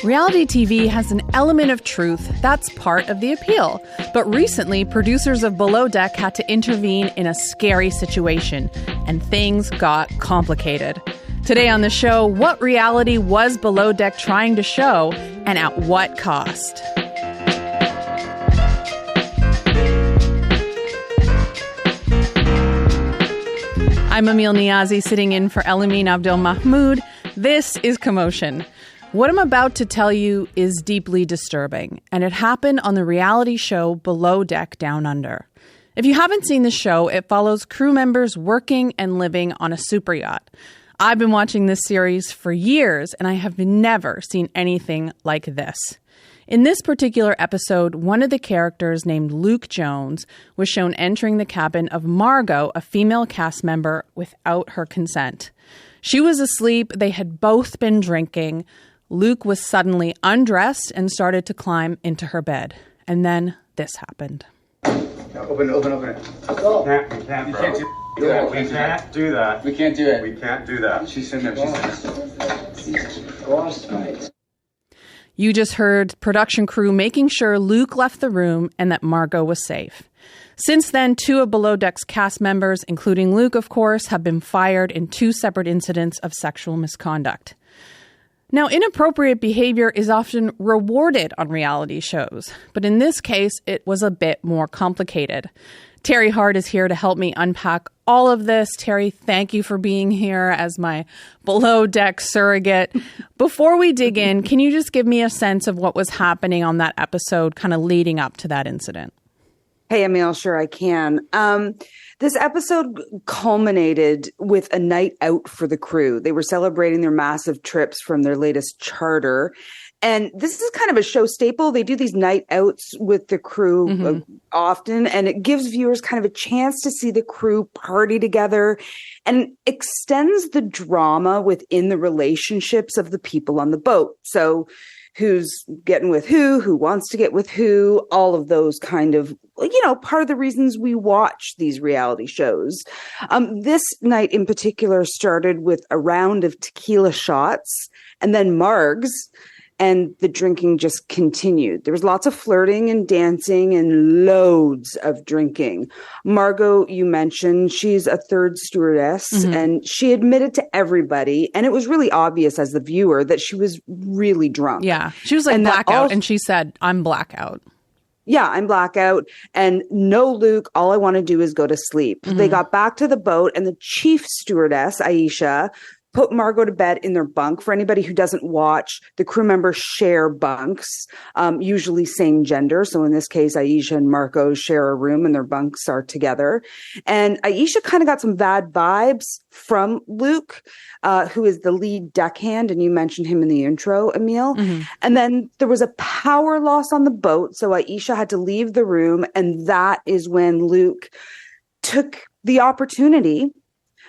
Reality TV has an element of truth that's part of the appeal. But recently, producers of Below Deck had to intervene in a scary situation, and things got complicated. Today on the show, what reality was Below Deck trying to show, and at what cost? I'm Amil Niazi, sitting in for Elamin Abdelmahmoud. This is Commotion. What I'm about to tell you is deeply disturbing, and it happened on the reality show Below Deck Down Under. If you haven't seen the show, it follows crew members working and living on a super yacht. I've been watching this series for years, and I have never seen anything like this. In this particular episode, one of the characters named Luke Jones was shown entering the cabin of Margot, a female cast member, without her consent. She was asleep. They had both been drinking. Luke was suddenly undressed and started to climb into her bed. And then this happened. Open it. We can't do that. We can't do it. We can't do that. She's in there. She's frostbite. You just heard production crew making sure Luke left the room and that Margot was safe. Since then, 2 of Below Deck's cast members, including Luke, of course, have been fired in 2 separate incidents of sexual misconduct. Now, inappropriate behavior is often rewarded on reality shows, but in this case, it was a bit more complicated. Teri Hart is here to help me unpack all of this. Teri, thank you for being here as my Below Deck surrogate. Before we dig in, can you just give me a sense of what was happening on that episode kind of leading up to that incident? Hey, Amil, sure I can. This episode culminated with a night out for the crew. They were celebrating their massive trips from their latest charter. And this is kind of a show staple. They do these night outs with the crew often, and it gives viewers kind of a chance to see the crew party together and extends the drama within the relationships of the people on the boat. So who's getting with who wants to get with who, all of those kind of, part of the reasons we watch these reality shows. This night in particular started with a round of tequila shots and then margs, and the drinking just continued. There was lots of flirting and dancing and loads of drinking. Margot, you mentioned, she's a third stewardess, and she admitted to everybody, and it was really obvious as the viewer that she was really drunk. Yeah, she was like blackout, and she said, I'm blackout. Yeah, I'm blackout, and no, Luke, all I want to do is go to sleep. They got back to the boat, and the chief stewardess, Aisha, put Margot to bed in their bunk. For anybody who doesn't watch, the crew members share bunks, usually same gender. So in this case, Aisha and Margot share a room and their bunks are together. And Aisha kind of got some bad vibes from Luke, who is the lead deckhand. And you mentioned him in the intro, Amil. And then there was a power loss on the boat. So Aisha had to leave the room. And that is when Luke took the opportunity,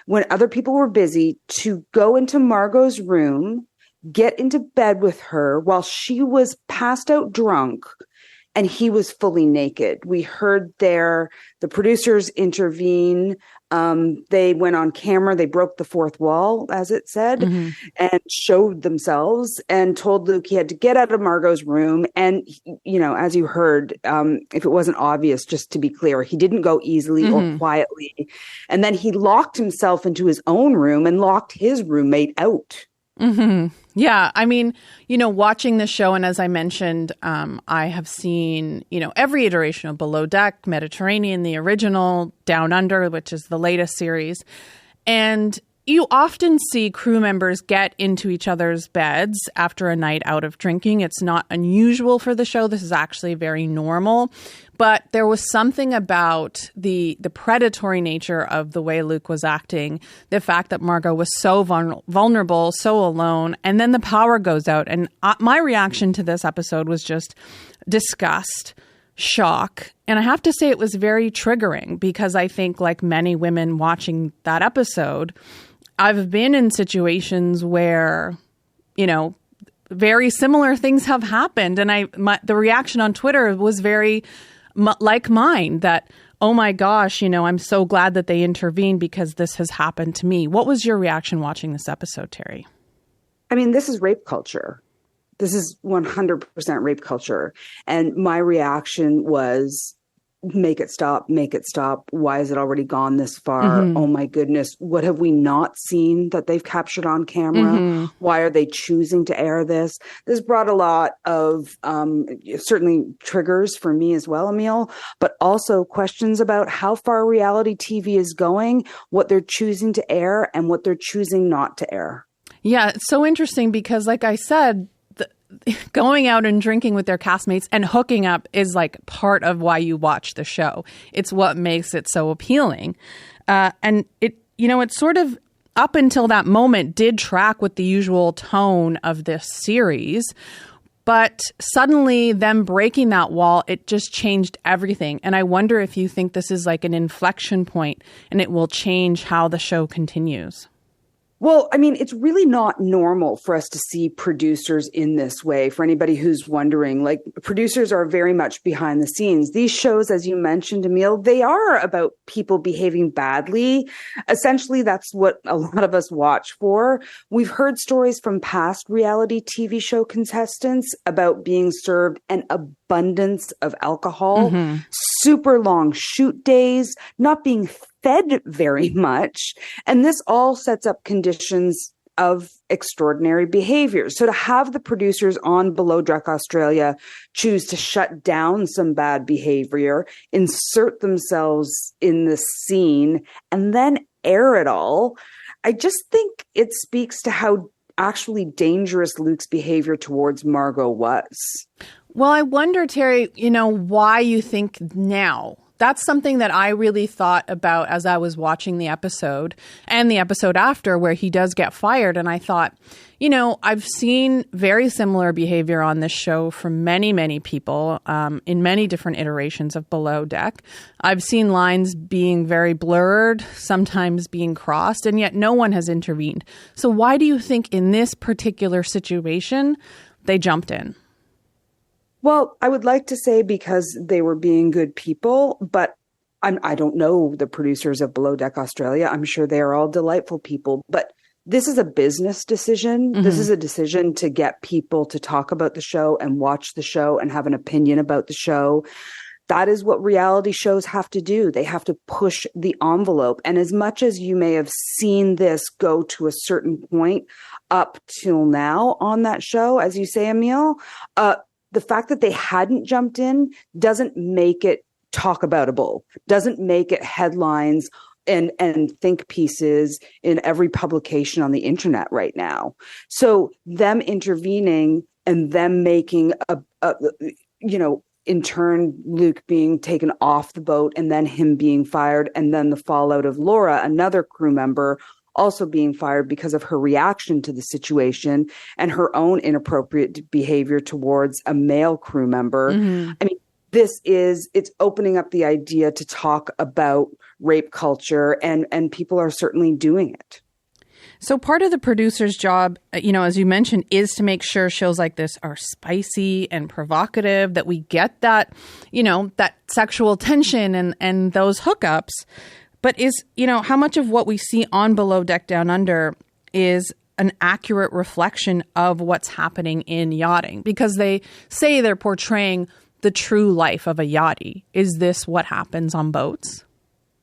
when other people were busy, to go into Margot's room, get into bed with her while she was passed out drunk and he was fully naked. We heard there the producers intervene. They went on camera. They broke the fourth wall, as it said, and showed themselves and told Luke he had to get out of Margot's room. And, as you heard, if it wasn't obvious, just to be clear, he didn't go easily or quietly. And then he locked himself into his own room and locked his roommate out. Yeah, I mean, watching the show, and as I mentioned, I have seen, every iteration of Below Deck, Mediterranean, the original, Down Under, which is the latest series. And you often see crew members get into each other's beds after a night out of drinking. It's not unusual for the show. This is actually very normal. But there was something about the predatory nature of the way Luke was acting, the fact that Margot was so vulnerable, so alone, and then the power goes out. And my reaction to this episode was just disgust, shock. And I have to say it was very triggering because I think, like many women watching that episode, I've been in situations where, very similar things have happened. And the reaction on Twitter was very like mine, that, oh my gosh, I'm so glad that they intervened because this has happened to me. What was your reaction watching this episode, Teri? I mean, this is rape culture. This is 100% rape culture. And my reaction was, make it stop, make it stop. Why is it already gone this far? Oh my goodness. What have we not seen that they've captured on camera? Why are they choosing to air this? This brought a lot of certainly triggers for me as well, Amil, but also questions about how far reality TV is going, what they're choosing to air and what they're choosing not to air. Yeah, it's so interesting because, like I said, going out and drinking with their castmates and hooking up is like part of why you watch the show. It's what makes it so appealing. And it sort of up until that moment did track with the usual tone of this series. But suddenly them breaking that wall, it just changed everything. And I wonder if you think this is like an inflection point and it will change how the show continues. Well, I mean, it's really not normal for us to see producers in this way. For anybody who's wondering, like, producers are very much behind the scenes. These shows, as you mentioned, Emil, they are about people behaving badly. Essentially, that's what a lot of us watch for. We've heard stories from past reality TV show contestants about being served an abundance of alcohol, super long shoot days, not being fed very much. And this all sets up conditions of extraordinary behavior. So to have the producers on Below Deck Australia choose to shut down some bad behavior, insert themselves in the scene, and then air it all, I just think it speaks to how actually dangerous Luke's behavior towards Margot was. Well, I wonder, Teri, why you think now? That's something that I really thought about as I was watching the episode and the episode after where he does get fired. And I thought, I've seen very similar behavior on this show from many, many people in many different iterations of Below Deck. I've seen lines being very blurred, sometimes being crossed, and yet no one has intervened. So why do you think in this particular situation they jumped in? Well, I would like to say because they were being good people, but I don't know the producers of Below Deck Australia. I'm sure they are all delightful people, but this is a business decision. This is a decision to get people to talk about the show and watch the show and have an opinion about the show. That is what reality shows have to do. They have to push the envelope. And as much as you may have seen this go to a certain point up till now on that show, as you say, Emil, the fact that they hadn't jumped in doesn't make it talk aboutable, doesn't make it headlines and think pieces in every publication on the internet right now. So them intervening and them making in turn, Luke being taken off the boat and then him being fired, and then the fallout of Laura, another crew member, also being fired because of her reaction to the situation and her own inappropriate behavior towards a male crew member. I mean, it's opening up the idea to talk about rape culture, and people are certainly doing it. So part of the producer's job, as you mentioned, is to make sure shows like this are spicy and provocative, that we get that, that sexual tension and those hookups. But how much of what we see on Below Deck Down Under is an accurate reflection of what's happening in yachting? Because they say they're portraying the true life of a yachty. Is this what happens on boats?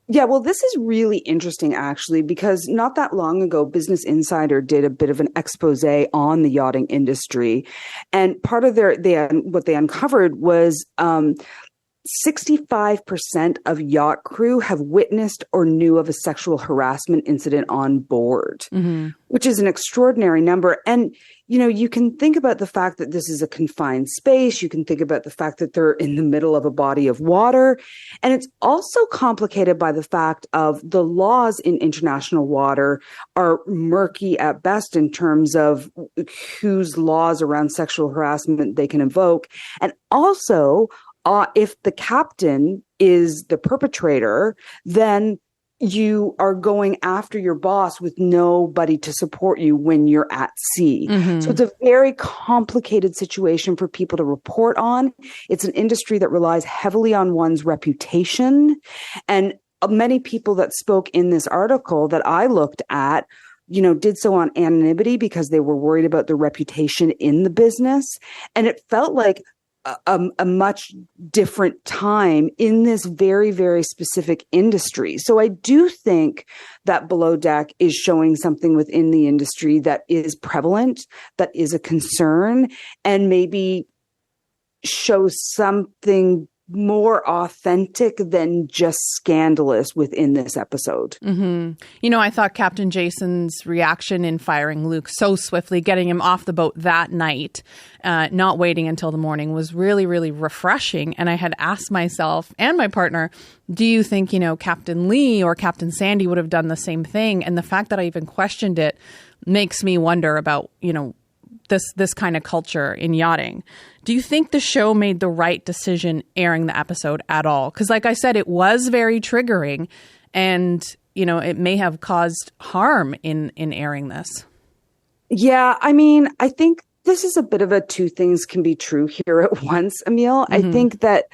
Yeah, well, this is really interesting, actually, because not that long ago, Business Insider did a bit of an expose on the yachting industry. And part of what they uncovered was 65% of yacht crew have witnessed or knew of a sexual harassment incident on board, which is an extraordinary number. And, you can think about the fact that this is a confined space. You can think about the fact that they're in the middle of a body of water. And it's also complicated by the fact of the laws in international water are murky at best in terms of whose laws around sexual harassment they can invoke. And also, if the captain is the perpetrator, then you are going after your boss with nobody to support you when you're at sea. So it's a very complicated situation for people to report on. It's an industry that relies heavily on one's reputation. And many people that spoke in this article that I looked at did so on anonymity because they were worried about their reputation in the business. And it felt like a much different time in this very, very specific industry. So I do think that Below Deck is showing something within the industry that is prevalent, that is a concern, and maybe shows something more authentic than just scandalous within this episode. Mm-hmm. I thought Captain Jason's reaction in firing Luke so swiftly, getting him off the boat that night, not waiting until the morning, was really, really refreshing. And I had asked myself and my partner, do you think, Captain Lee or Captain Sandy would have done the same thing? And the fact that I even questioned it makes me wonder about, this kind of culture in yachting. Do you think the show made the right decision airing the episode at all? Because like I said, it was very triggering and, it may have caused harm in airing this. Yeah, I think this is a bit of a two things can be true here at once, Amil. I think that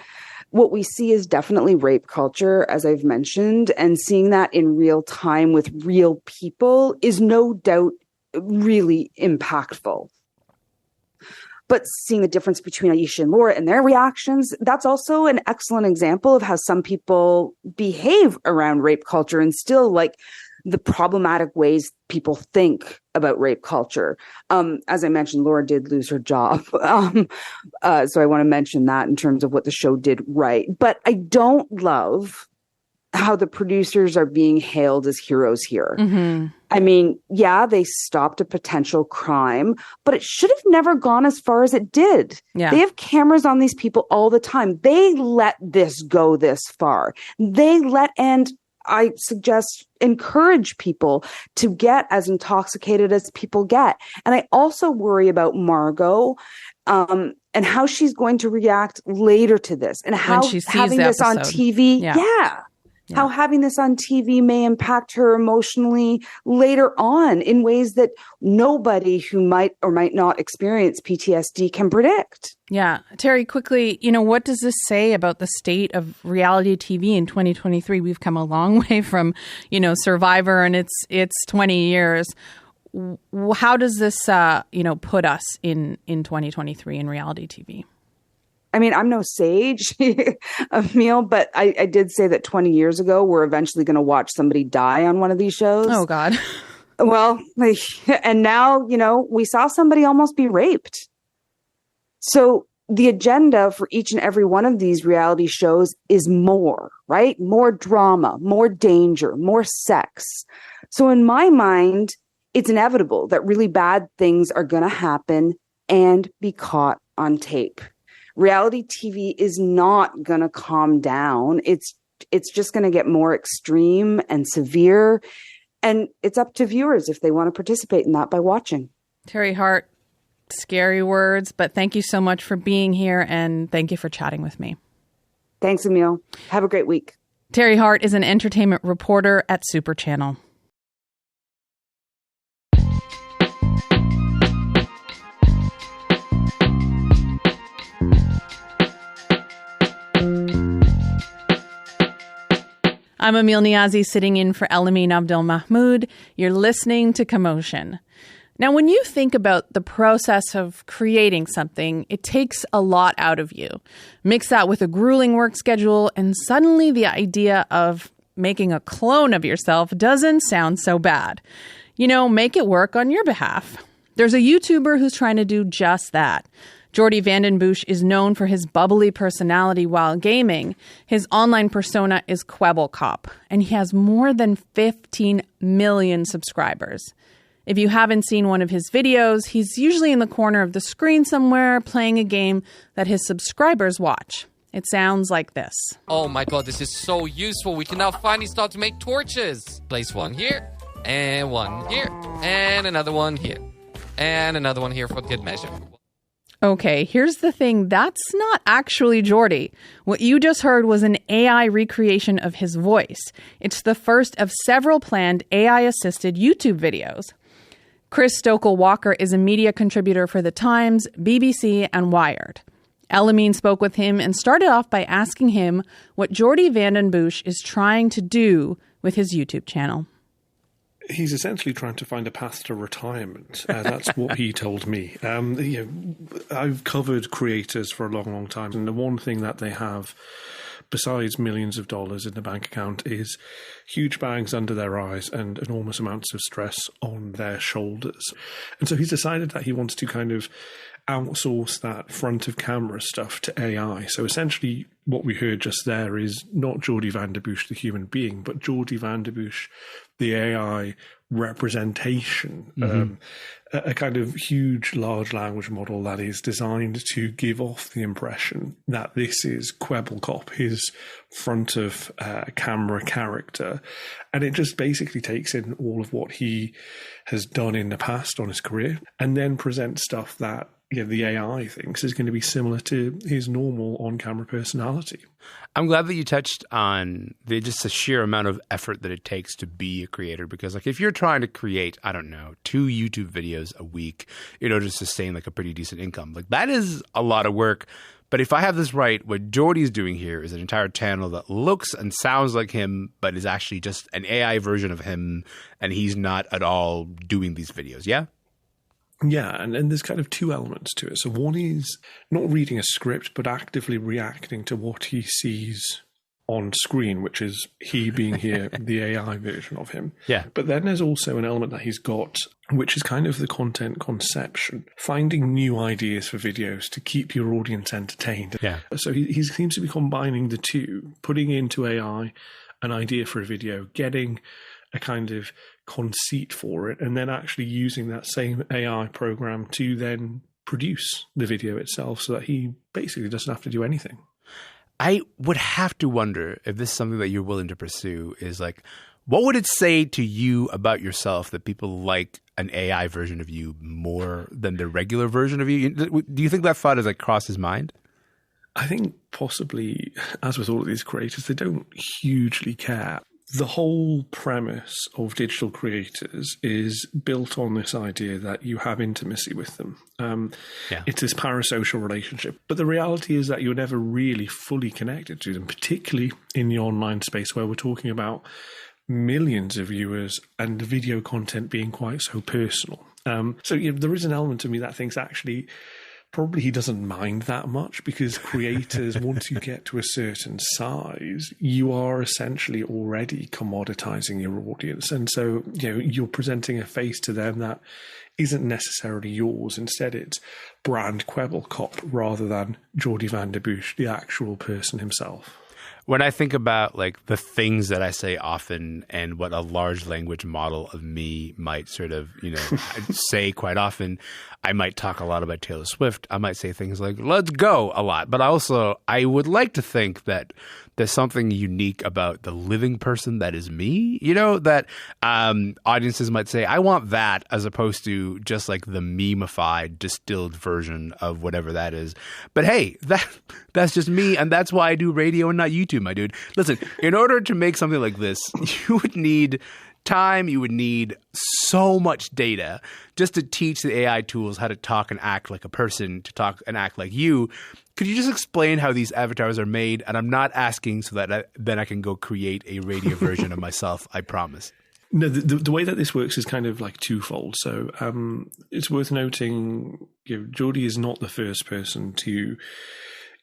what we see is definitely rape culture, as I've mentioned, and seeing that in real time with real people is no doubt really impactful. But seeing the difference between Aisha and Laura and their reactions, that's also an excellent example of how some people behave around rape culture and still like the problematic ways people think about rape culture. As I mentioned, Laura did lose her job. So I want to mention that in terms of what the show did right. But I don't love how the producers are being hailed as heroes here. Yeah, they stopped a potential crime, but it should have never gone as far as it did. Yeah. They have cameras on these people all the time. They let this go this far. And I suggest encourage people to get as intoxicated as people get. And I also worry about Margot and how she's going to react later to this and how having this on TV. Yeah. How having this on TV may impact her emotionally later on in ways that nobody who might or might not experience PTSD can predict. Yeah. Teri, quickly, what does this say about the state of reality TV in 2023? We've come a long way from, Survivor and its 20 years. How does this, put us in 2023 in reality TV? I'm no sage, Emil, but I did say that 20 years ago, we're eventually going to watch somebody die on one of these shows. Oh, God. Well, and now, we saw somebody almost be raped. So the agenda for each and every one of these reality shows is more, right? More drama, more danger, more sex. So in my mind, it's inevitable that really bad things are going to happen and be caught on tape. Reality TV is not going to calm down. It's just going to get more extreme and severe. And it's up to viewers if they want to participate in that by watching. Teri Hart, scary words, but thank you so much for being here and thank you for chatting with me. Thanks, Emil. Have a great week. Teri Hart is an entertainment reporter at Super Channel. I'm Amil Niazi sitting in for Elamin Abdelmahmoud. You're listening to Commotion. Now, when you think about the process of creating something, it takes a lot out of you. Mix that with a grueling work schedule, and suddenly the idea of making a clone of yourself doesn't sound so bad. Make it work on your behalf. There's a YouTuber who's trying to do just that. Jordy Vandenbush is known for his bubbly personality while gaming. His online persona is Kwebbelkop, and he has more than 15 million subscribers. If you haven't seen one of his videos, he's usually in the corner of the screen somewhere playing a game that his subscribers watch. It sounds like this. Oh my god, this is so useful. We can now finally start to make torches. Place one here, and one here, and another one here, and another one here for good measure. Okay, here's the thing. That's not actually Jordy. What you just heard was an AI recreation of his voice. It's the first of several planned AI-assisted YouTube videos. Chris Stokel-Walker is a media contributor for The Times, BBC, and Wired. Elamin spoke with him and started off by asking him what Jordy Vandenbush is trying to do with his YouTube channel. He's essentially trying to find a path to retirement. That's what he told me. I've covered creators for a long, long time, and the one thing that they have, besides millions of dollars in the bank account, is huge bags under their eyes and enormous amounts of stress on their shoulders. And so he's decided that he wants to kind of outsource that front of camera stuff to AI. So essentially what we heard just there is not Geordie van der Bush, the human being, but Geordie van der Bush, the AI representation, a kind of huge large language model that is designed to give off the impression that this is Kwebbelkop, his front of camera character. And it just basically takes in all of what he has done in the past on his career and then presents stuff that the AI thinks is going to be similar to his normal on-camera personality. I'm glad that you touched on just the sheer amount of effort that it takes to be a creator, because like if you're trying to create, I don't know, 2 YouTube videos a week in order to sustain like a pretty decent income, like that is a lot of work. But if I have this right, what Geordie's doing here is an entire channel that looks and sounds like him, but is actually just an AI version of him, and he's not at all doing these videos, yeah? Yeah, and there's kind of 2 elements to it. So one is not reading a script, but actively reacting to what he sees on screen, which is he being here, the AI version of him. Yeah. But then there's also an element that he's got, which is kind of the content conception, finding new ideas for videos to keep your audience entertained. Yeah. So he seems to be combining the 2, putting into AI an idea for a video, getting a kind of conceit for it, and then actually using that same AI program to then produce the video itself so that he basically doesn't have to do anything. I would have to wonder if this is something that you're willing to pursue, is like, what would it say to you about yourself that people like an AI version of you more than the regular version of you? Do you think that thought has like crossed his mind? I think possibly, as with all of these creators, they don't hugely care. The whole premise of digital creators is built on this idea that you have intimacy with them. It's this parasocial relationship. But the reality is that you're never really fully connected to them, particularly in the online space where we're talking about millions of viewers and the video content being quite so personal. So there is an element of me that thinks actually probably he doesn't mind that much, because creators, once you get to a certain size, you are essentially already commoditizing your audience. And so, you're presenting a face to them that isn't necessarily yours. Instead, it's brand Kwebbelkop rather than Geordie van der Bush, the actual person himself. When I think about like the things that I say often and what a large language model of me might sort of, say quite often, I might talk a lot about Taylor Swift. I might say things like, let's go a lot. But I would like to think that there's something unique about the living person that is me, that audiences might say, I want that, as opposed to just like the meme-ified, distilled version of whatever that is. But hey, that's just me, and that's why I do radio and not YouTube, my dude. Listen, in order to make something like this, you would need time, you would need so much data just to teach the AI tools how to talk and act like a person, to talk and act like you. Could you just explain how these avatars are made? And I'm not asking so that then I can go create a radio version of myself, I promise. No, the way that this works is kind of like twofold. So it's worth noting, Geordie is not the first person to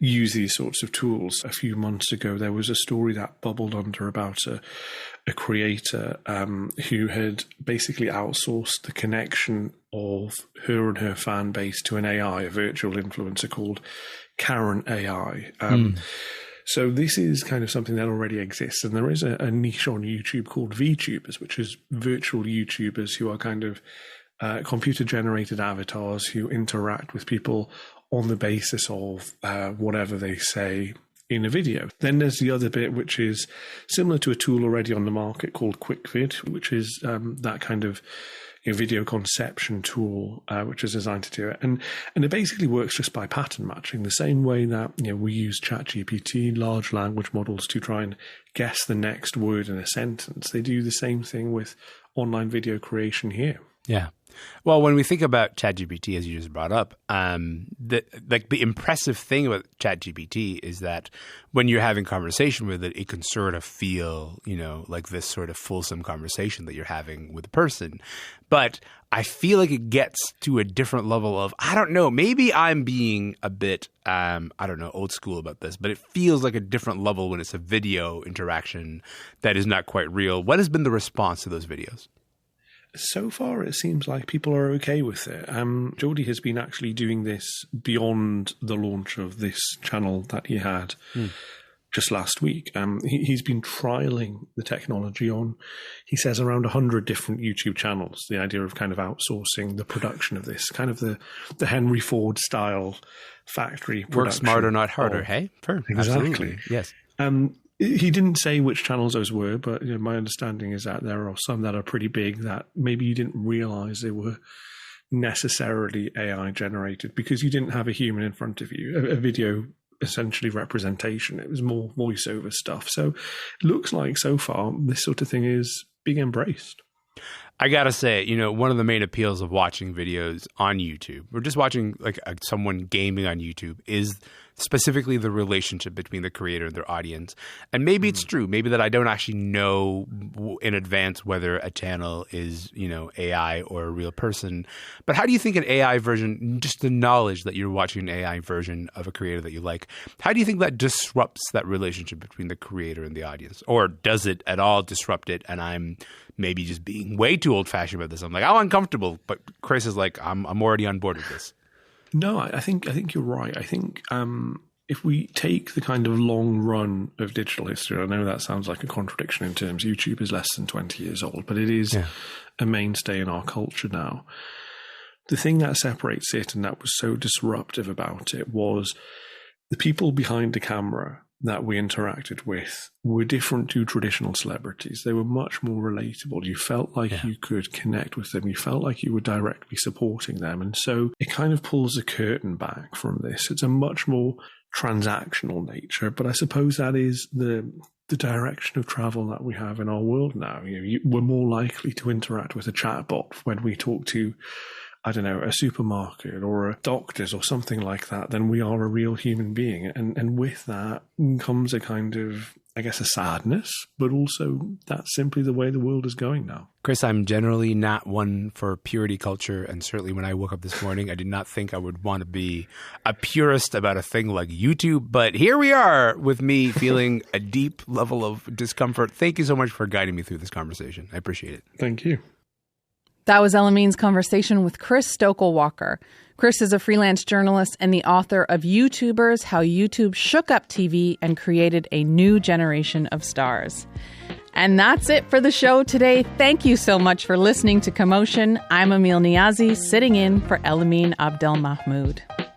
use these sorts of tools. A few months ago, there was a story that bubbled under about a creator who had basically outsourced the connection of her and her fan base to an AI, a virtual influencer called Karen AI. So this is kind of something that already exists, and there is a niche on YouTube called VTubers, which is virtual YouTubers who are kind of computer-generated avatars who interact with people on the basis of whatever they say in a video. Then there's the other bit, which is similar to a tool already on the market called QuickVid, which is that kind of video conception tool, which is designed to do it. And it basically works just by pattern matching, the same way that we use ChatGPT, large language models, to try and guess the next word in a sentence. They do the same thing with online video creation here. Yeah. Well, when we think about ChatGPT, as you just brought up, the impressive thing about ChatGPT is that when you're having conversation with it, it can sort of feel, like this sort of fulsome conversation that you're having with a person. But I feel like it gets to a different level of, I don't know, maybe I'm being a bit, old school about this, but it feels like a different level when it's a video interaction that is not quite real. What has been the response to those videos? So far, it seems like people are okay with it. Geordie has been actually doing this beyond the launch of this channel that he had just last week. He's been trialing the technology on, he says, around 100 different YouTube channels. The idea of kind of outsourcing the production of this, kind of the Henry Ford style factory production. Work smarter, not harder, hey? Exactly. Absolutely. Yes. He didn't say which channels those were, but my understanding is that there are some that are pretty big that maybe you didn't realize they were necessarily AI generated because you didn't have a human in front of you, a video essentially representation. It was more voiceover stuff. So it looks like so far this sort of thing is being embraced. I gotta say, one of the main appeals of watching videos on YouTube, or just watching like someone gaming on YouTube, is specifically the relationship between the creator and their audience. And maybe it's true, maybe that I don't actually know in advance whether a channel is, AI or a real person. But how do you think an AI version, just the knowledge that you're watching an AI version of a creator that you like, how do you think that disrupts that relationship between the creator and the audience? Or does it at all disrupt it? And I'm maybe just being way too old-fashioned about this. I'm like, I'm uncomfortable. But Chris is like, I'm already on board with this. No, I think you're right. I think if we take the kind of long run of digital history, I know that sounds like a contradiction in terms YouTube is less than 20 years old, but it is a mainstay in our culture now. The thing that separates it and that was so disruptive about it was the people behind the camera that we interacted with were different to traditional celebrities. They were much more relatable. You felt like you could connect with them. You felt like you were directly supporting them. And so it kind of pulls the curtain back from this. It's a much more transactional nature, but I suppose that is the direction of travel that we have in our world now. We're more likely to interact with a chatbot when we talk to, I don't know, a supermarket or a doctor's or something like that than we are a real human being. And with that comes a kind of, I guess, a sadness, but also that's simply the way the world is going now. Chris, I'm generally not one for purity culture. And certainly when I woke up this morning, I did not think I would want to be a purist about a thing like YouTube. But here we are with me feeling a deep level of discomfort. Thank you so much for guiding me through this conversation. I appreciate it. Thank you. That was Elamin's conversation with Chris Stokel-Walker. Chris is a freelance journalist and the author of YouTubers, How YouTube Shook Up TV and Created a New Generation of Stars. And that's it for the show today. Thank you so much for listening to Commotion. I'm Amil Niazi, sitting in for Elamin Abdelmahmoud.